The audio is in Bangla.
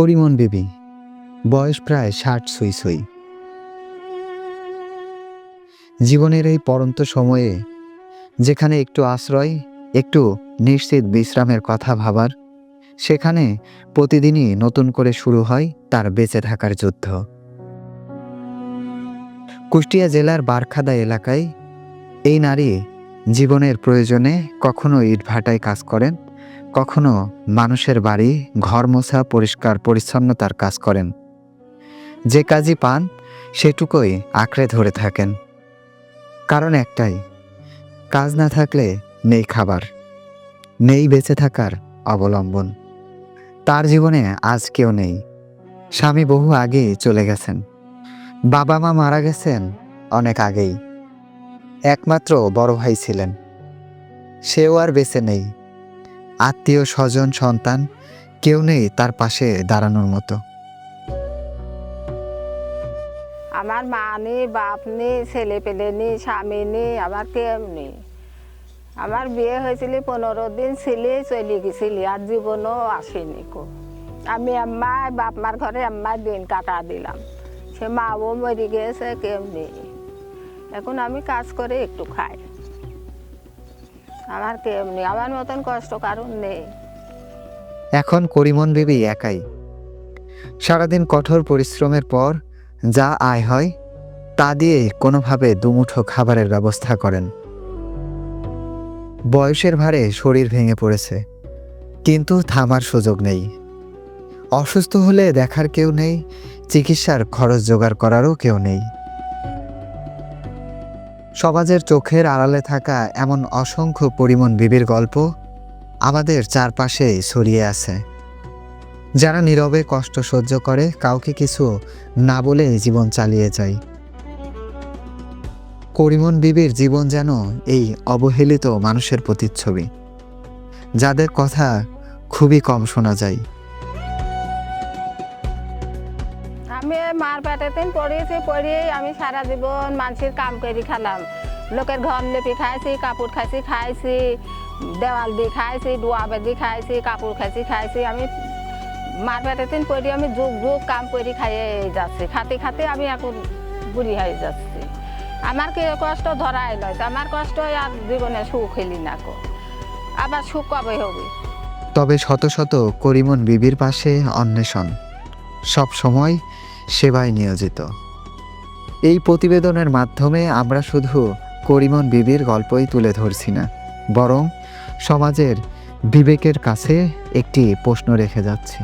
করিমন বিবি, বয়স প্রায় ৬০ ছুঁই ছুঁই। জীবনের এই পড়ন্ত সময়ে যেখানে একটু আশ্রয়, একটু নিশ্চিত বিশ্রামের কথা ভাবার, সেখানে প্রতিদিনই নতুন করে শুরু হয় তার বেঁচে থাকার যুদ্ধ। কুষ্টিয়া জেলার বারখাদা এলাকায় এই নারী জীবনের প্রয়োজনে কখনো ইটভাটায় কাজ করেন, কখনো মানুষের বাড়ি ঘর মোছা পরিষ্কার পরিচ্ছন্নতার কাজ করেন। যে কাজই পান সেটুকুই আঁকড়ে ধরে থাকেন, কারণ একটাই, কাজ না থাকলে নেই খাবার, নেই বেঁচে থাকার অবলম্বন। তার জীবনে আজ কেউ নেই। স্বামী বহু আগেই চলে গেছেন, বাবা মা মারা গেছেন অনেক আগেই। একমাত্র বড় ভাই ছিলেন, সেও আর বেঁচে নেই। আত্মীয় স্বজন সন্তান কেউ নেই তার পাশে দাঁড়ানোর মতো। আমার মা নেই, বাপ নেই, ছেলে পেলে নেই, স্বামী নেই, আমার কেউ নেই। আমার বিয়ে হয়েছিল 15 দিন ছিলে চলে গেছিলি, আর জীবনও আসেনি কো। আমি আম্মায় বাপ মার ঘরে আম্মায় দিন কাটা দিলাম, সে মাও মরে গেছে, কেউ নেই। এখন আমি কাজ করে একটু খাই, আমার কেউ নেই। আমার মতন কষ্ট কারণ নেই। এখন করিমন বিবি একাই। সারাদিন কঠোর পরিশ্রমের পর যা আয় হয় তা দিয়ে কোনোভাবে দুমুঠো খাবারের ব্যবস্থা করেন। বয়সের ভারে শরীর ভেঙে পড়েছে, কিন্তু থামার সুযোগ নেই। অসুস্থ হলে দেখার কেউ নেই, চিকিৎসার খরচ জোগাড় করারও কেউ নেই। সমাজের চোখের আড়ালে থাকা এমন অসংখ্য করিমন বিবির গল্প আমাদের চারপাশে ছড়িয়ে আছে, যারা নীরবে কষ্ট সহ্য করে, কাউকে কিছু না বলে জীবন চালিয়ে যায়। করিমন বিবির জীবন যেন এই অবহেলিত মানুষের প্রতিচ্ছবি, যাদের কথা খুবই কম শোনা যায়। আমি মার পেটেতেন পড়িয়েছি, পড়িয়েই আমি সারা জীবন মানুষের কাম করে খেলাম। লোকের ঘর লেপে খাইছি, কাপড় খাইছি, দেওয়াল দিয়ে খাইছি, ডোয়া বেঁধে খাইছি, কাপড় খাইছি। আমি মার পেটেতেন পড়ি, আমি যুগ যুগ কাম করে খাইয়ে যাচ্ছি। খাতে আমি এখন বুড়ি হয়ে যাচ্ছি। আমার কি কষ্ট ধরাই লয়, আমার কষ্ট আর জীবনে সুখ হইলি না কো, আবার সুখ কবে হবে। তবে শত শত করিমন বিবির পাশে অন্বেষণ, সব সময় সেবায় নিয়োজিত। এই প্রতিবেদনের মাধ্যমে আমরা শুধু করিমন বিবির গল্পই তুলে ধরছি না, বরং সমাজের বিবেকের কাছে একটি প্রশ্ন রেখে যাচ্ছি।